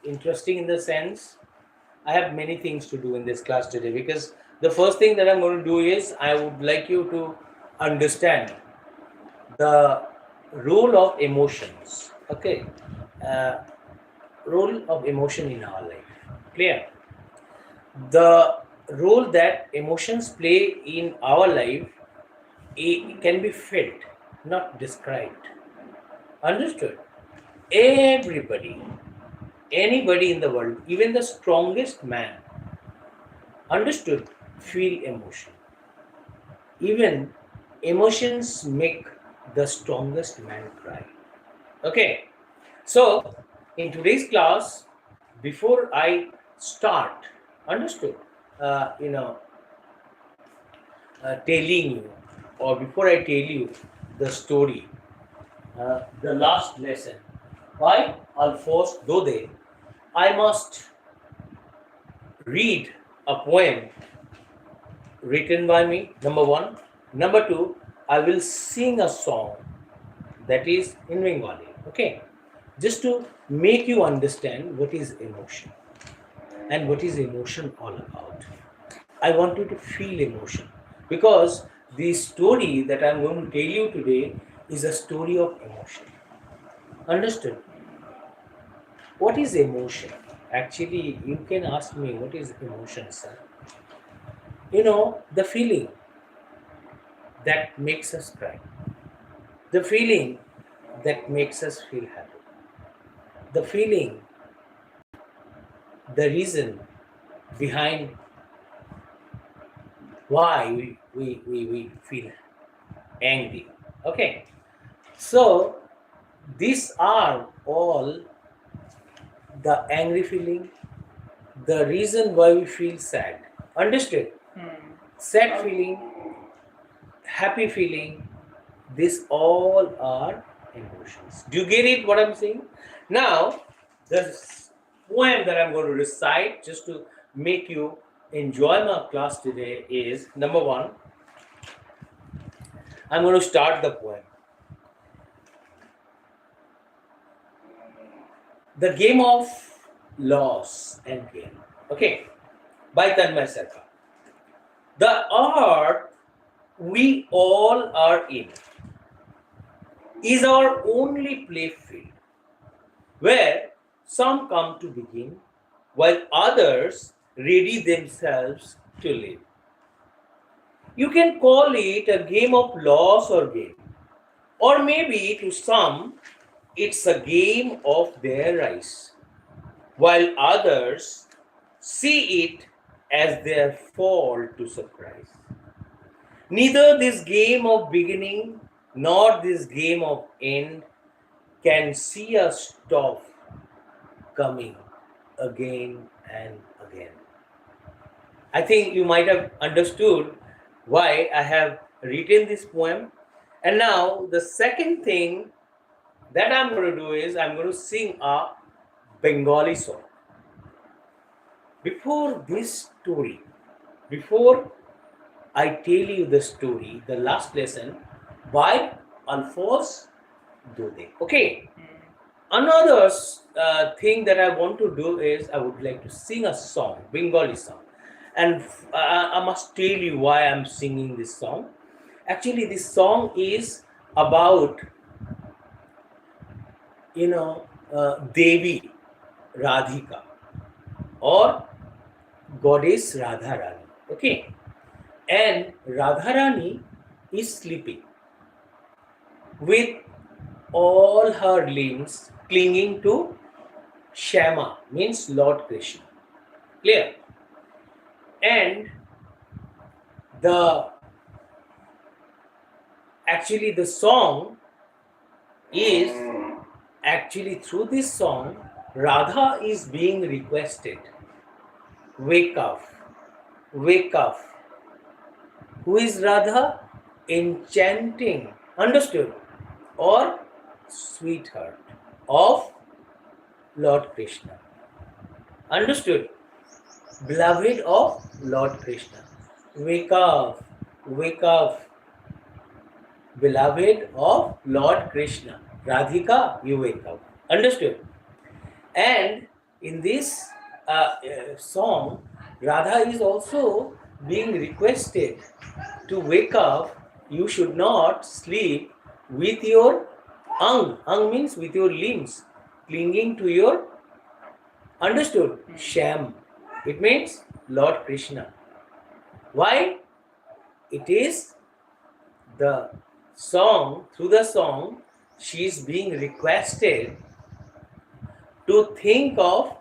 interesting in the sense I have many things to do in this class today, because the first thing that I'm going to do is I would like you to understand the role of emotions. Okay, uh, role of emotion in our life. Clear? The role that emotions play in our life, it can be felt, not described. Understood? Everybody, anybody in the world, even the strongest man, understood, feel emotion. Even emotions make the strongest man cry. Okay, so in today's class, before I start, understood, uh, you know, telling you, or before I tell you the story, the last lesson by Alphonse daudet, I must read a poem written by me, number one. Number two, I will sing a song that is in Bengali. Okay, just to make you understand what is emotion and what is emotion all about. I want you to feel emotion, because the story that I'm going to tell you today is a story of emotion. Understood? What is emotion? Actually, you can ask me, what is emotion, sir? The feeling that makes us cry, the feeling that makes us feel happy, the feeling, the reason behind why we feel angry. Okay, so these are all the angry feeling, the reason why we feel sad. Understood? Sad feeling, happy feeling, these all are emotions. Do you get it what I'm saying? Now, the poem that I'm going to recite just to make you enjoy my class today is number one. I'm going to start the poem. The game of loss and gain. Okay, by Tanmay Sarkar. The art we all are in is our only playfield, where some come to begin while others ready themselves to live. You can call it a game of loss or gain, or maybe to some it's a game of their rise, while others see it as their fall to surprise. Neither this game of beginning nor this game of end can see us stop coming again and again. I think you might have understood why I have written this poem. And now the second thing that I'm going to do is I'm going to sing a Bengali song. Before this story, before I tell you the story, the last lesson by Alphonse daudet. Okay. Another thing that I want to do is I would like to sing a song, Bengali song. And I must tell you why I'm singing this song. Actually, this song is about, Devi Radhika, or goddess Radharani. Okay. And Radharani is sleeping with all her limbs clinging to Shama, means Lord Krishna. Clear? And the song is through this song, Radha is being requested, wake up, wake up. Who is Radha? Enchanting, understood, or sweetheart of Lord Krishna. Understood? Beloved of Lord Krishna. Wake up, wake up. Beloved of Lord Krishna. Radhika, you wake up. Understood? And In this song, Radha is also being requested to wake up. You should not sleep with your ang. Ang means with your limbs, clinging to your, understood, sham. It means Lord Krishna. Why? It is the song, through the song, she is being requested to think of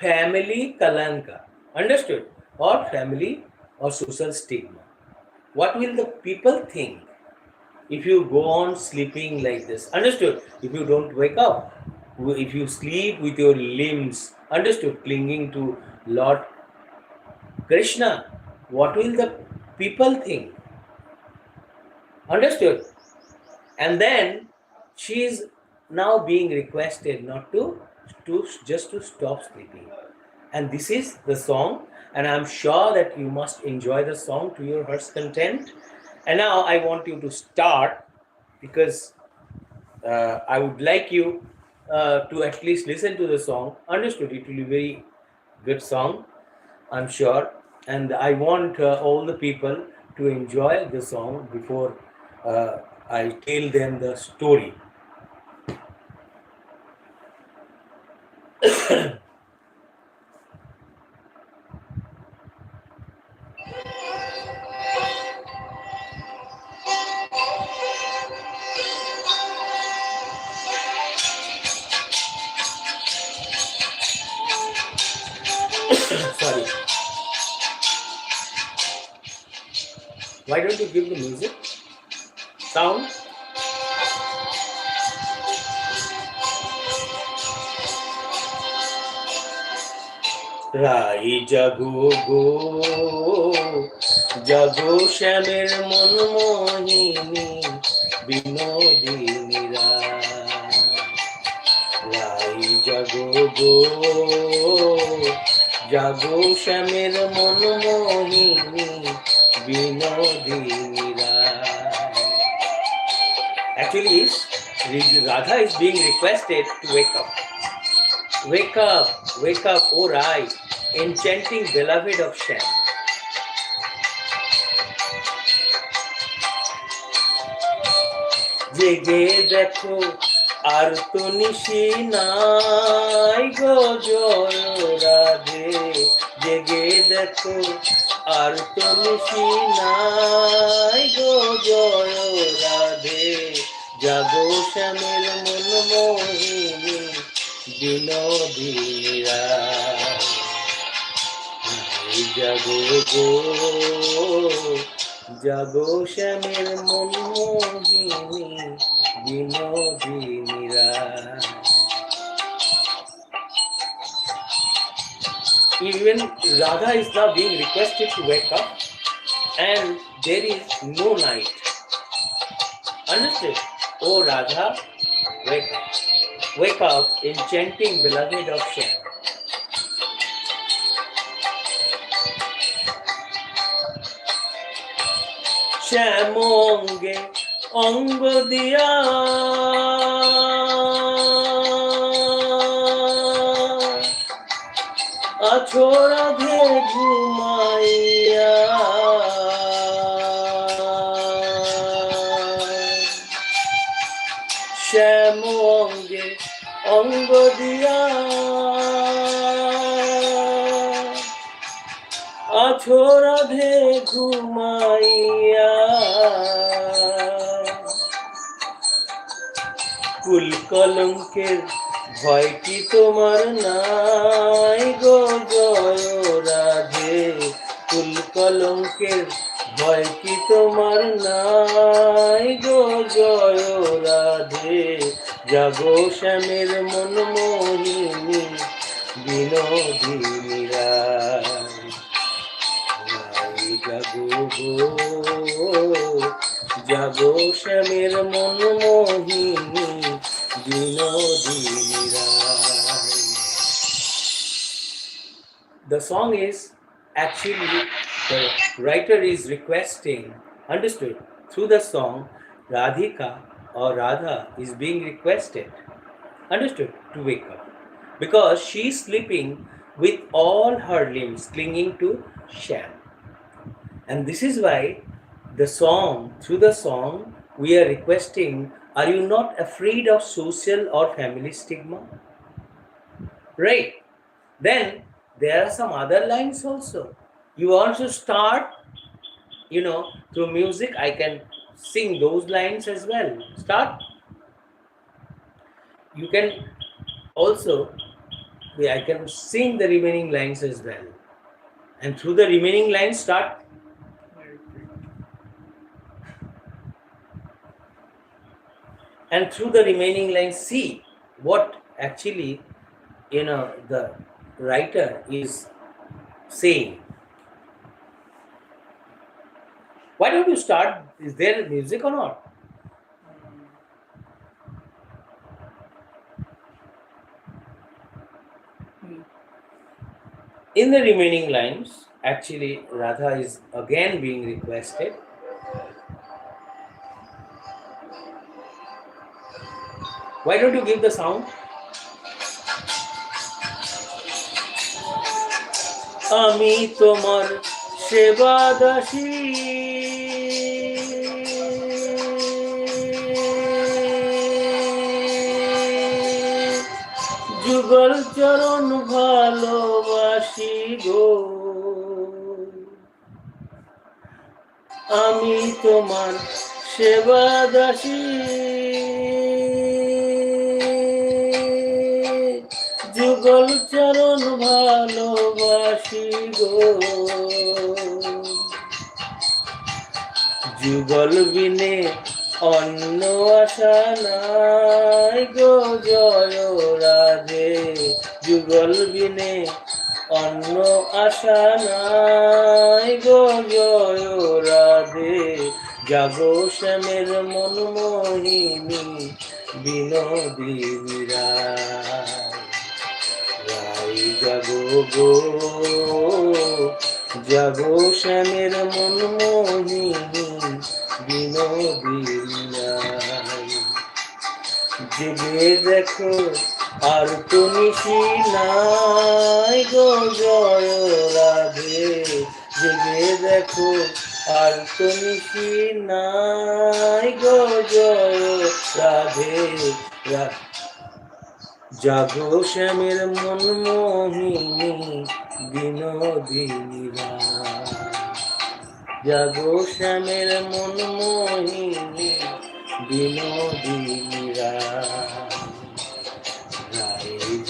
family kalanka, understood, or family or social stigma. What will the people think if you go on sleeping like this, understood? If you don't wake up, if you sleep with your limbs, understood, clinging to Lord Krishna, what will the people think, understood? And then she is now being requested not to just to stop sleeping. And this is the song, and I'm sure that you must enjoy the song to your heart's content. And now I want you to start, because I would like you to at least listen to the song. Understood? It will be a very good song, I'm sure. And I want all the people to enjoy the song before I tell them the story. Sorry. Why don't you give the music? Sound? রাই জাগো গো জাগো শ্যামের মনমোহিনী বিনোদিনী রাই জাগো গো জাগো শ্যামের Manmohini Binodini Actually, Radha is being requested to wake up. Wake up, O Rai, enchanting beloved of Shyam. জেগে দেখো আর তো নিশি নাই গো জয় রাধে, জেগে দেখো আর তো নিশি নাই গো জয় রাধে, জাগো শ্যামের মনমোহিনী বিনোদিনী জাগো গো জাগো শ্যামের Manmohini Binodini Even Radha is now being requested to wake up, and there is no night. Understood? Oh Radha, wake up. Wake up, enchanting beloved of Shyam. শ্যামঙ্গে অঙ্গ দিয়া আছো রাধে ঘুমাইয়া, শ্যামঙ্গে অঙ্গ দিয়া আছো রাধে ঘুমাইয়া, কুল কলঙ্কের ভয় কি তোমার নাই গো জয় রাধে, কুল কলঙ্কের ভয় কি তোমার নাই গো জয় রাধে, জাগো শ্যামের মনমোহিনী বিনোদিনী জাগো গো জাগো শ্যামের Manmohini Binodini The song is actually, the writer is requesting, understood, through the song Radhika or Radha is being requested, understood, to wake up. because she's sleeping with all her limbs clinging to sham. And this is why through the song, we are requesting, are you not afraid of social or family stigma? Right. Then there are some other lines also. You want to start, through music, I can sing those lines as well. Start. You can also, I can sing the remaining lines as well. And through the remaining lines, start. And through the remaining lines, see what actually, the writer is saying. Why don't you start? Is there music or not? In the remaining lines, actually, Radha is again being requested. Why don't you give the sound? আমি তোমার সেবা দাসী যুগল চরণ ভালোবাসি গো আমি তোমার সেবা দাসী যুগল চরণ ভালোবাসি গো যুগল বিনে অন্য আশা নাই গো জয় রাধে যুগল বিনে অন্য আশা নাই গো জয় রাধে জাগো শ্যামের মন মোহিনী বিনোদিনী রায় জাগো গো জাগো শ্যামের মন মোহিনী বিনোদিনী রায় জেগে দেখো আর তো নিশি নাই গো জয় রাধে জেগে দেখো আর তো নিশি নাই গো জয় রাধে জাগো শ্যামের মন মোহিনী বিনোদিনী জাগো শ্যামের মন মোহিনী বিনোদিনী রায়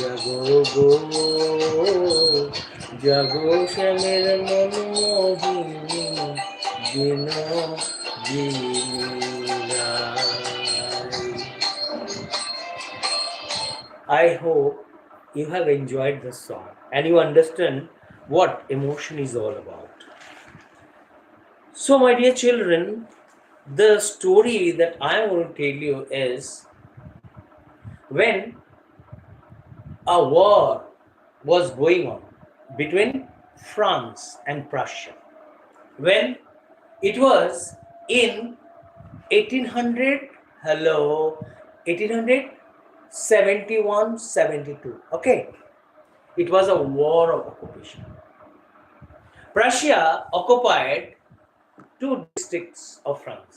জাগো গো জাগো শ্যামের মন মোহিনী বিনোদিনী রায়। I hope you have enjoyed the song and you understand what emotion is all about. So, my dear children, the story that I want to tell you is when a war was going on between France and Prussia. When it was in 1871-72. Okay, it was a war of occupation. Prussia occupied 2 districts of France.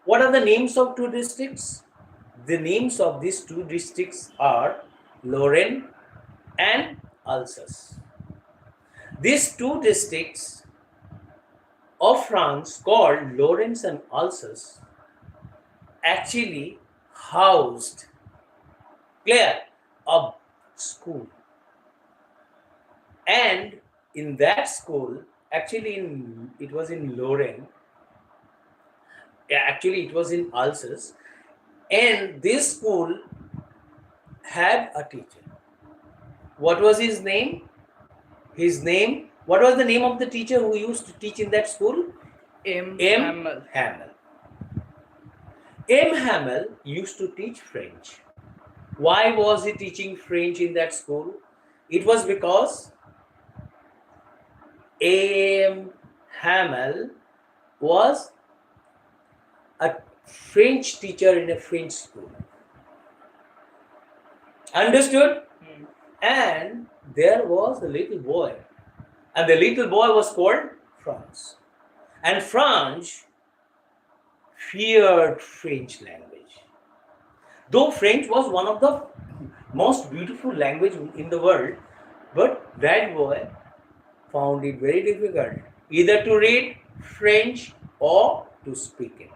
What are the names of 2 districts? The names of these 2 districts are Lorraine and Alsace. These 2 districts of France called Lorraine and Alsace actually housed a school. And in that school, actually it was in Lorraine, actually it was in Alsace, and this school had a teacher. What was his name? What was the name of the teacher who used to teach in that school? M. Hamel. M. Hamel used to teach French. Why was he teaching French in that school? It was because M. Hamel was a French teacher in a French school. Understood? And there was a little boy, and the little boy was called Franz. And Franz feared French language. Though French was one of the most beautiful language in the world, but that boy found it very difficult either to read French or to speak it.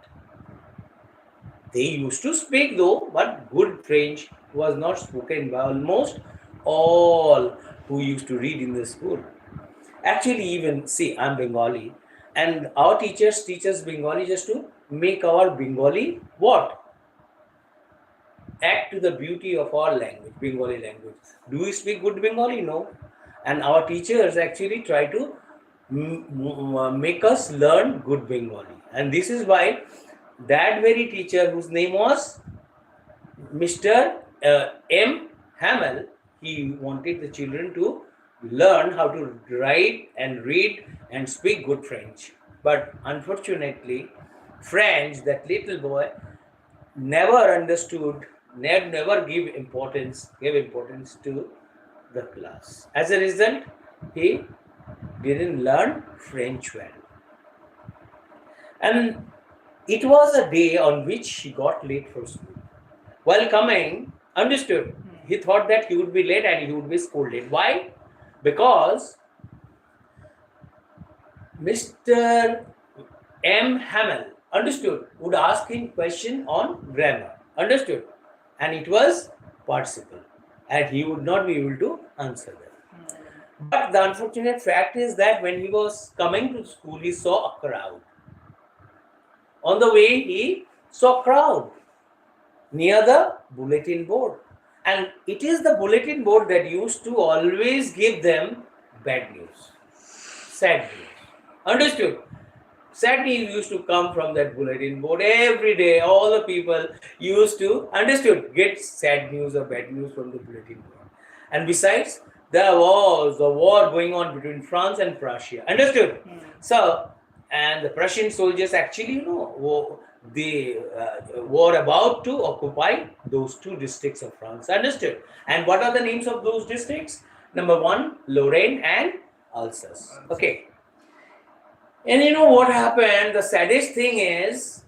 They used to speak though, but good French was not spoken by almost all who used to read in the school. Actually, even see, I'm Bengali, and our teachers teach us Bengali just to make our Bengali what? Add to the beauty of our language, Bengali language. Do we speak good Bengali? No. And our teachers actually try to make us learn good Bengali. And this is why that very teacher, whose name was Mr. M. Hamel, he wanted the children to learn how to write and read and speak good French. But unfortunately, French, that little boy, never understood, never gave importance to the class. As a result, he didn't learn French well. And it was a day on which he got late for school. While coming, understood, he thought that he would be late and he would be scolded. Why? Because Mr. M. Hamel, understood, would ask him question on grammar. Understood? And it was participle. And he would not be able to answer them. But the unfortunate fact is that when he was coming to school, he saw a crowd. On the way, he saw a crowd near the bulletin board. And it is the bulletin board that used to always give them bad news, sad news. Understood? Sad news used to come from that bulletin board every day. All the people used to, understood, get sad news or bad news from the bulletin board. And besides, there was a war going on between France and Prussia. Understood? So, and the Prussian soldiers actually, they were about to occupy those two districts of France. Understood? And what are the names of those districts? Number one, Lorraine and Alsace. Okay. And you know what happened? The saddest thing is,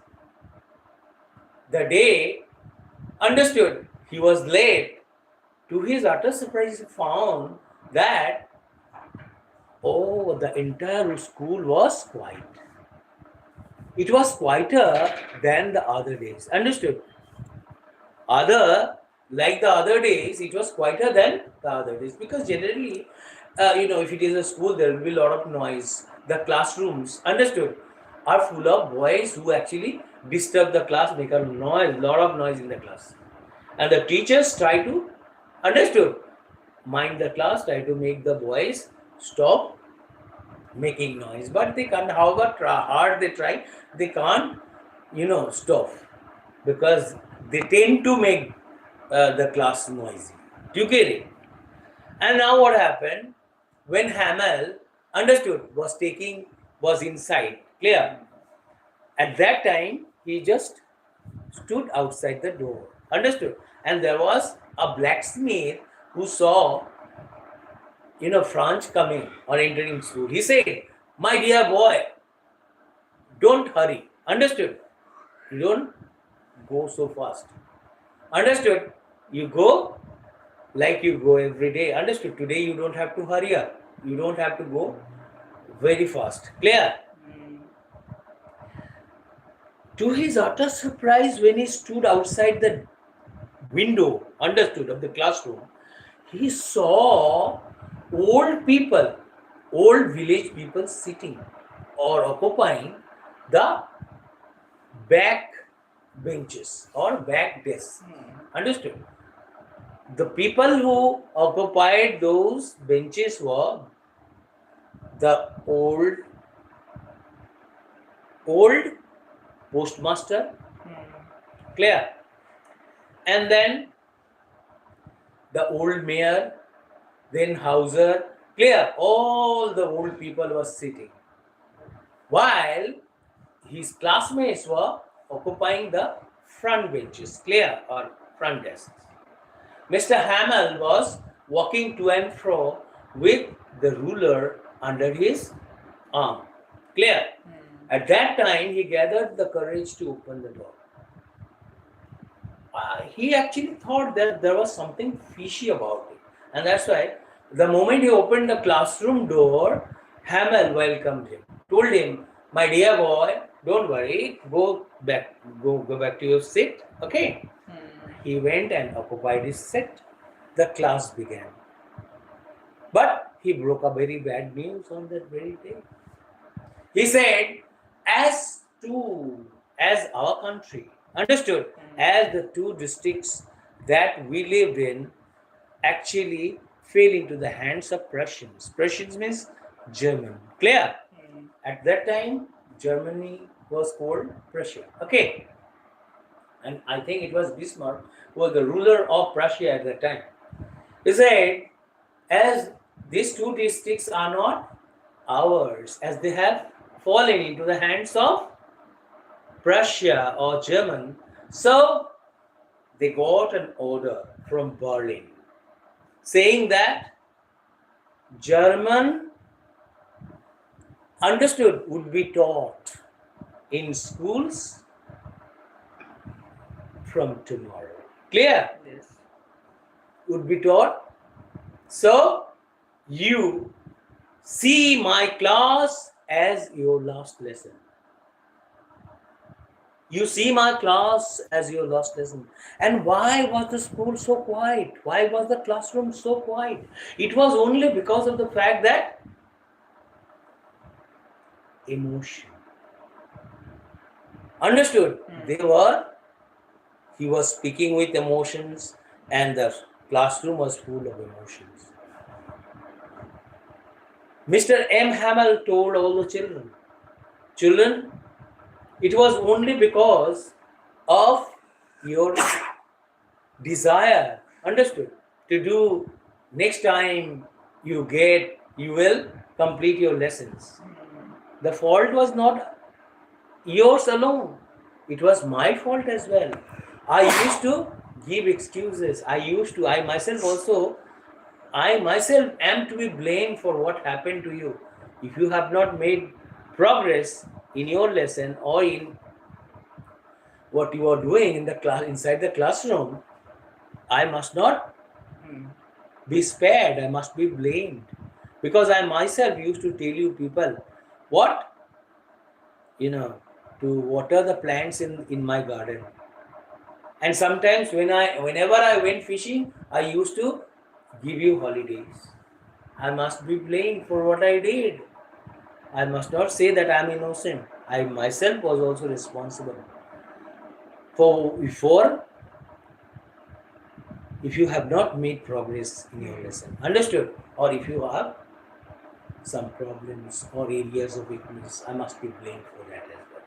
the day, understood, he was late. To his utter surprise, he found that, the entire school was quiet. It was quieter than the other days. Understood? Like the other days, it was quieter than the other days. Because generally, if it is a school, there will be a lot of noise. The classrooms, understood, are full of boys who actually disturb the class, make a lot of noise in the class. And the teachers try to, understood, mind the class, try to make the boys stop making noise. But they can't, however hard they try, they can't, stop. Because they tend to make the class noisy. Do you get it? And now what happened? When Hamel, understood, was inside, clear? At that time, he just stood outside the door, understood? And there was a blacksmith who saw, Franz coming or entering school. He said, "My dear boy, don't hurry, understood? You don't go so fast, understood? You go like you go every day, understood? Today you don't have to hurry up. You don't have to go very fast. Clear?" To his utter surprise, when he stood outside the window, understood, of the classroom, he saw old village people sitting or occupying the back benches or back desks. Understood? The people who occupied those benches were the old postmaster, clear? And then the old mayor, then Hauser, clear? All the old people were sitting, while his classmates were occupying the front benches, clear, or front desks. Mr. Hamel was walking to and fro with the ruler under his arm. Clear? At that time, he gathered the courage to open the door. He actually thought that there was something fishy about it. And that's why the moment he opened the classroom door, Hamel welcomed him, told him, "My dear boy, don't worry, go back to your seat." Okay. He went and occupied his seat. The class began. But he broke a very bad news on that very day. He said, as our country, understood, as the two districts that we lived in actually fell into the hands of Prussians. Prussians means German. Clear? At that time, Germany was called Prussia. Okay. And I think it was Bismarck who was the ruler of Prussia at that time. He said, as these two districts are not ours, as they have fallen into the hands of Prussia or German, so they got an order from Berlin saying that German, understood, would be taught in schools from tomorrow. Clear? Yes. Would be taught. So you see my class as your last lesson. You see my class as your last lesson. And why was the school so quiet? Why was the classroom so quiet? It was only because of the fact that emotion. Understood? He was speaking with emotions, and the classroom was full of emotions. Mr. M. Hamel told all the children, it was only because of your desire, understood, to do next time you will complete your lessons. The fault was not yours alone. It was my fault as well. I used to give excuses. I myself am to be blamed for what happened to you. If you have not made progress in your lesson or in what you are doing in the class, inside the classroom, I must not be spared. I must be blamed, because I myself used to tell you people to water the plants in my garden. And sometimes whenever I went fishing, I used to give you holidays. I must be blamed for what I did. I must not say that I am innocent. I myself was also responsible for if you have not made progress in your lesson. Understood? Or if you have some problems or areas of weakness, I must be blamed for that as well.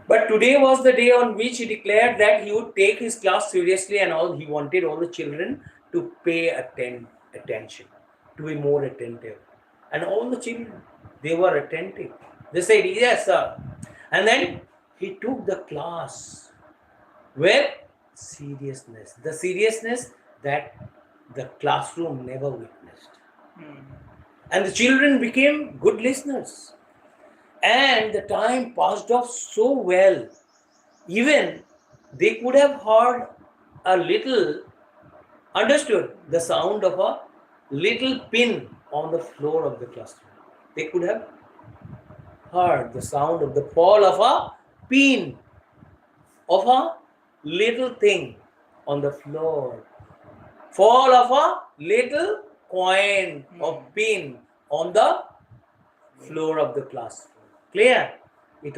But today was the day on which he declared that he would take his class seriously, and he wanted all the children to pay attention, to be more attentive. And all the children, they were attentive. They said, "Yes, sir." And then he took the class with seriousness, the seriousness that the classroom never witnessed. And the children became good listeners. And the time passed off so well. Even they could have heard a little, understood, the sound of a little pin on the floor of the classroom. They could have heard the sound of the fall of a pin, of a little thing on the floor. Fall of a little coin or pin on the floor of the classroom. Clear? It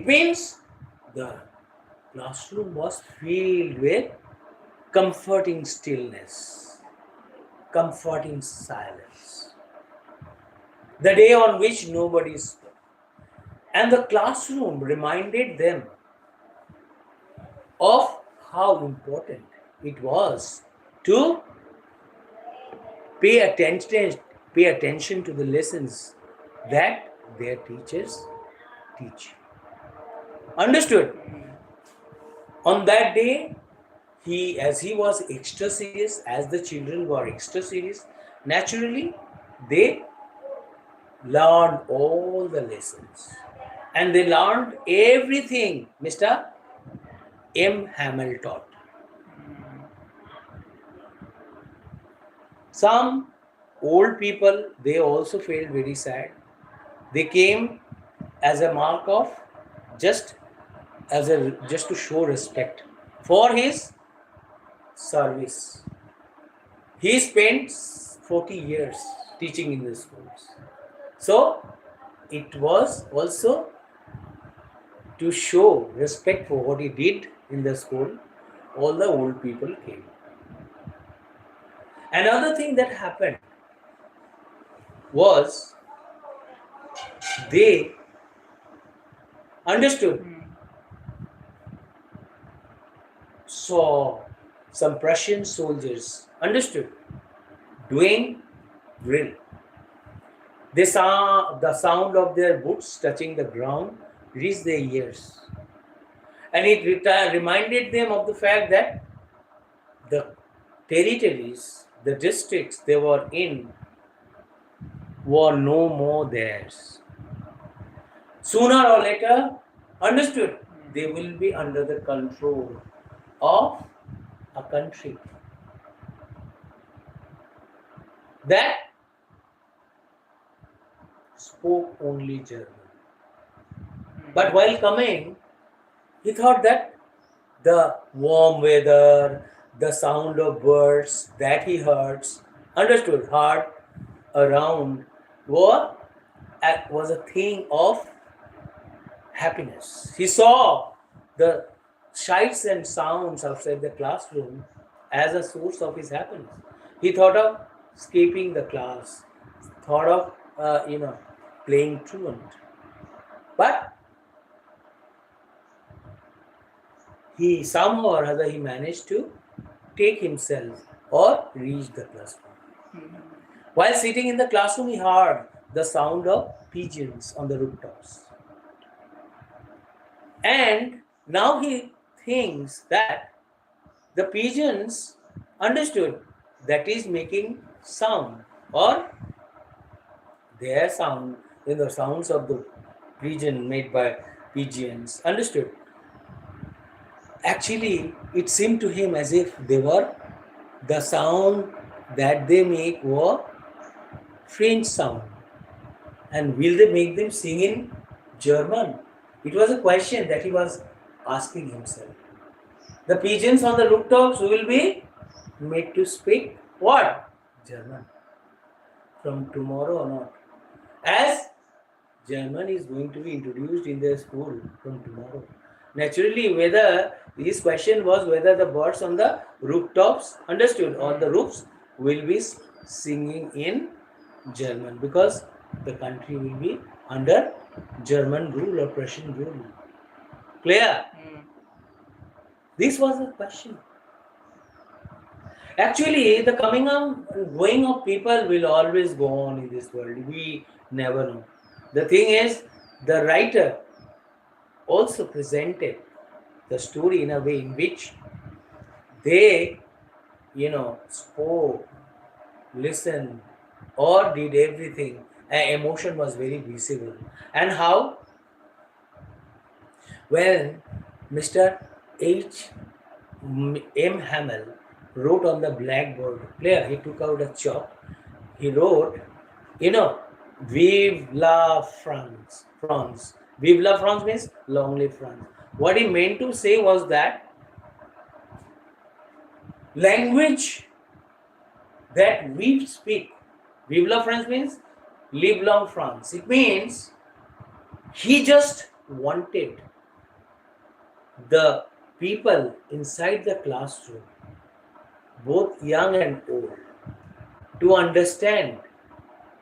means the classroom was filled with comforting stillness, comforting silence. The day on which nobody spoke. And the classroom reminded them of how important it was to pay attention to the lessons that their teachers teach. Understood? On that day, as he was extra serious, as the children were extra serious, naturally they learned all the lessons. And they learned everything Mr. M. Hamill taught. Some old people, they also felt very sad. They came as a mark of just just to show respect for his service. He spent 40 years teaching in the schools. So it was also to show respect for what he did in the school. All the old people came. Another thing that happened was they understood, saw some Prussian soldiers, understood, doing drill. They saw the sound of their boots touching the ground reach their ears. And it reminded them of the fact that the territories, the districts they were in, were no more theirs. Sooner or later, understood, they will be under the control of a country that spoke only German. But while coming, he thought that the warm weather, the sound of birds that he heard around was a thing of happiness. He saw the sights and sounds outside the classroom as a source of his happiness. He thought of escaping the class, thought of playing truant. But he somehow or other he managed to take himself or reach the classroom. While sitting in the classroom, he heard the sound of pigeons on the rooftops. And now he thinks that the pigeons understood that is making sound, or their sound, the sounds of the pigeon made by pigeons, understood. Actually, it seemed to him as if the sound that they make were French sound. And will they make them sing in German? It was a question that he was asking himself. The pigeons on the rooftops will be made to speak what? German. From tomorrow or not. As German is going to be introduced in their school from tomorrow. Naturally, whether his question was whether the birds on the rooftops, understood, on the roofs will be singing in German, because the country will be under German rule or Prussian rule. Clear? This was the question. Actually, the coming and going of people will always go on in this world. We never know. The thing is, the writer also presented the story in a way in which they, spoke, listened, or did everything. Emotion was very visible. And how? When Mr. H. M. Hamill wrote on the blackboard, he took out a chalk. He wrote, Vive la France. France. Vive la France means long live France. What he meant to say was that language that we speak, Vive la France means live long France. It means he just wanted the people inside the classroom, both young and old, to understand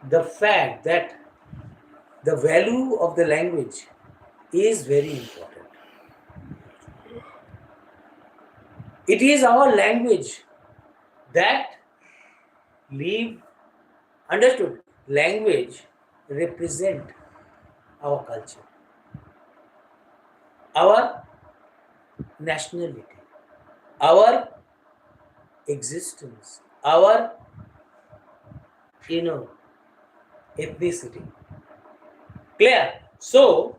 the fact that the value of the language is very important. It is our language that understood. Language represent our culture, our nationality. our existence, our, ethnicity. Clear? So,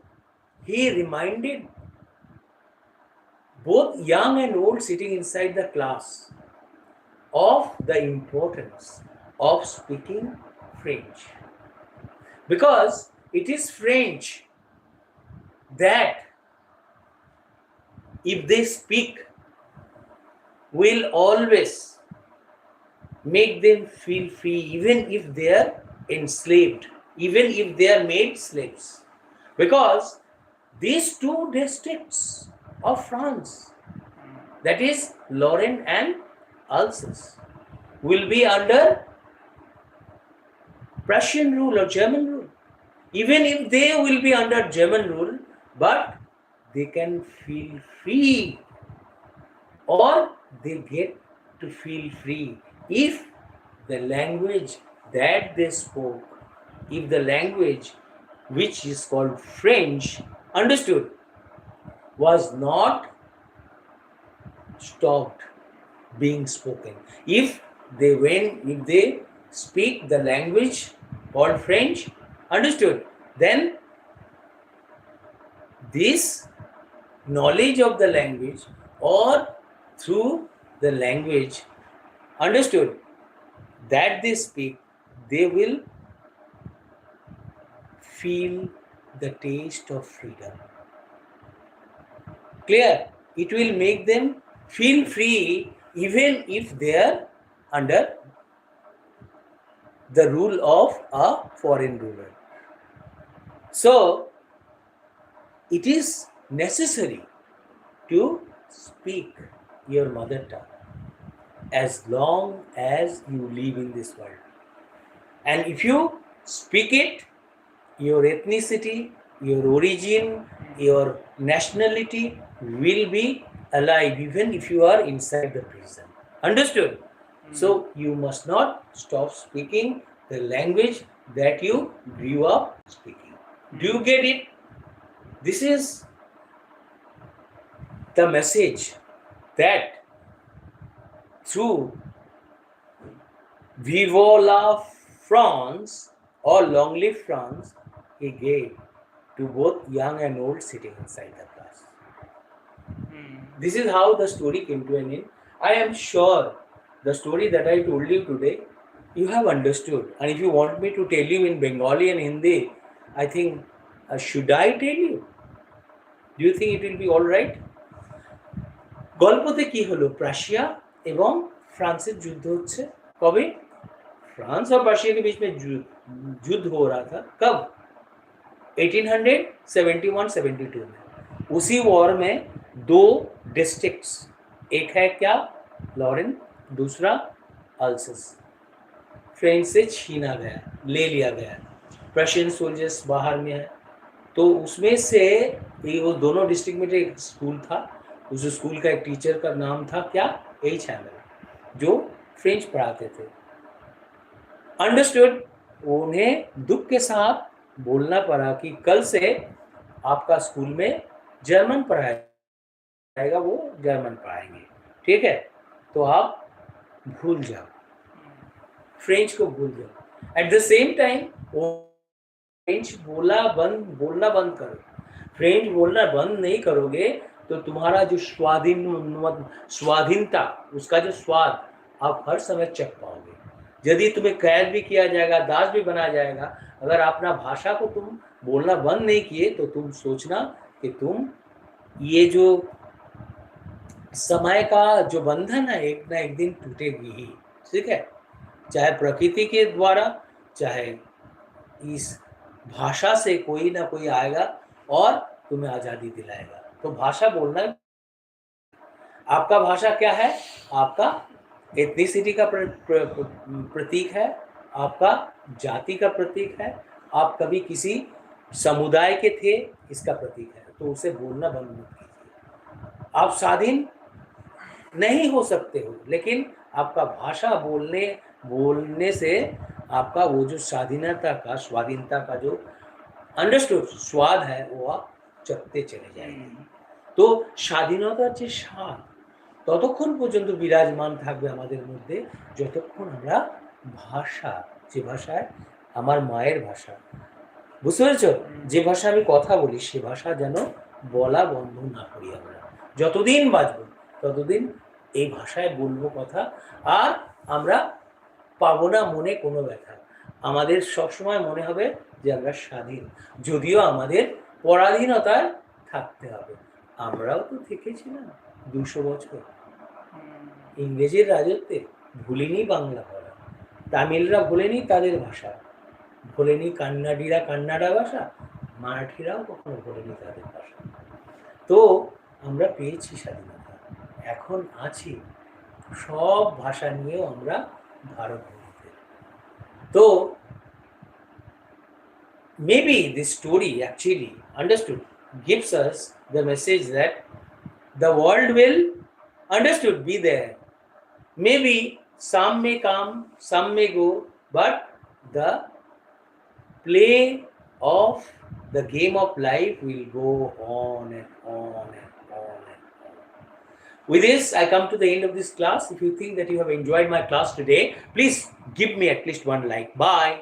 he reminded both young and old sitting inside the class of the importance of speaking French. Because it is French that, if they speak, will always make them feel free, even if they are enslaved, even if they are made slaves. Because these two districts of France, that is Lorraine and Alsace, will be under Prussian rule or German rule. Even if they will be under German rule, but they can feel free, or they get to feel free if the language that they spoke, if the language which is called French, understood, was not stopped being spoken. If they speak the language called French, understood, then this knowledge of the language, or through the language, understood, that they speak, they will feel the taste of freedom. Clear? It will make them feel free even if they are under the rule of a foreign ruler. So, it is necessary to speak your mother tongue as long as you live in this world. And if you speak it, your ethnicity, your origin, your nationality will be alive even if you are inside the prison. Understood? So you must not stop speaking the language that you grew up speaking. Do you get it? This is the message that through Vive la France or Long Live France, he gave to both young and old sitting inside the class. This is how the story came to an end. I am sure the story that I told you today, you have understood. And if you want me to tell you in Bengali and Hindi, I think, should I tell you? Do you think it will be all right? গল্পতে কি হলো, Russia এবং France युद्ध হচ্ছে कभी France और Russia के बीच में युद्ध हो रहा था कब 1871-72 में. उसी वॉर में दो डिस्ट्रिक्ट्स, एक है क्या लॉरेन, दूसरा अल्सस, फ्रेंच से छीना गया, ले लिया गया. रशियन सोल्जर्स बाहर में है. तो उसमें से वो दोनों डिस्ट्रिक्ट में एक स्कूल था. उस स्कूल का एक टीचर का नाम था क्या, एच हैमर, जो फ्रेंच पढ़ाते थे. अंडरस्टूड? उन्हें दुख के साथ बोलना पड़ा कि कल से आपका स्कूल में जर्मन पढ़ाया जाएगा, वो जर्मन पढ़ाएंगे, ठीक है, तो आप भूल जाओ, फ्रेंच को भूल जाओ. At the same time French बोलना बंद करो. फ्रेंच बोलना बंद नहीं करोगे तो तुम्हारा जो स्वाधीनता, उसका जो स्वाद आप हर समय चख पाओगे. यदि तुम्हें कैद भी किया जाएगा, दास भी बनाया जाएगा, अगर अपना भाषा को तुम बोलना बंद नहीं किए तो तुम सोचना कि तुम ये जो समय का जो बंधन है एक ना एक दिन टूटेगी ही. ठीक है, चाहे प्रकृति के द्वारा, चाहे इस भाषा से कोई ना कोई आएगा और तुम्हें आज़ादी दिलाएगा. तो भाषा बोलना, आपका भाषा क्या है, आपका एथनिसिटी का प्रतीक है, आपका जाति का प्रतीक है, आप कभी किसी समुदाय के थे इसका प्रतीक है. तो उसे बोलना बंद मत कीजिए. आप स्वाधीन नहीं हो सकते हो, लेकिन आपका भाषा बोलने से आपका वो जो स्वाधीनता का जो अंडरस्टूड स्वाद है वो आप चखते चले जाएंगे. तो स्वाधीनताचे स्वाद ততক্ষণ পর্যন্ত বিরাজমান থাকবে আমাদের মধ্যে, যতক্ষণ আমরা ভাষা, যে ভাষায় আমার মায়ের ভাষা, বুঝতে পেরেছ, যে ভাষা আমি কথা বলি সে ভাষা যেন বলা বন্ধ না করি আমরা। যতদিন বাঁচব ততদিন এই ভাষায় বলবো কথা, আর আমরা পাবো না মনে কোনো ব্যথা। আমাদের সবসময় মনে হবে যে আমরা স্বাধীন, যদিও আমাদের পরাধীনতায় থাকতে হবে। আমরাও তো থেকেছি না 200 বছর ইংরেজের রাজত্বে, ভুলিনি বাংলা পড়া। তামিলরা ভোলেনি তাদের ভাষা, ভোলেনি কান্নাডিরা কান্নাডা ভাষা, মারাঠিরাও কখনো ভোলেনি তাদের ভাষা। তো আমরা পেয়েছি স্বাধীনতা, এখন আছি সব ভাষা নিয়েও আমরা ভারতবর্ষে। তো maybe this story actually understood gives us the message that the world will understood be there. Maybe some may come, some may go, but the play of the game of life will go on and on and on and on. With this, I come to the end of this class. If you think that you have enjoyed my class today, please give me at least one like. Bye.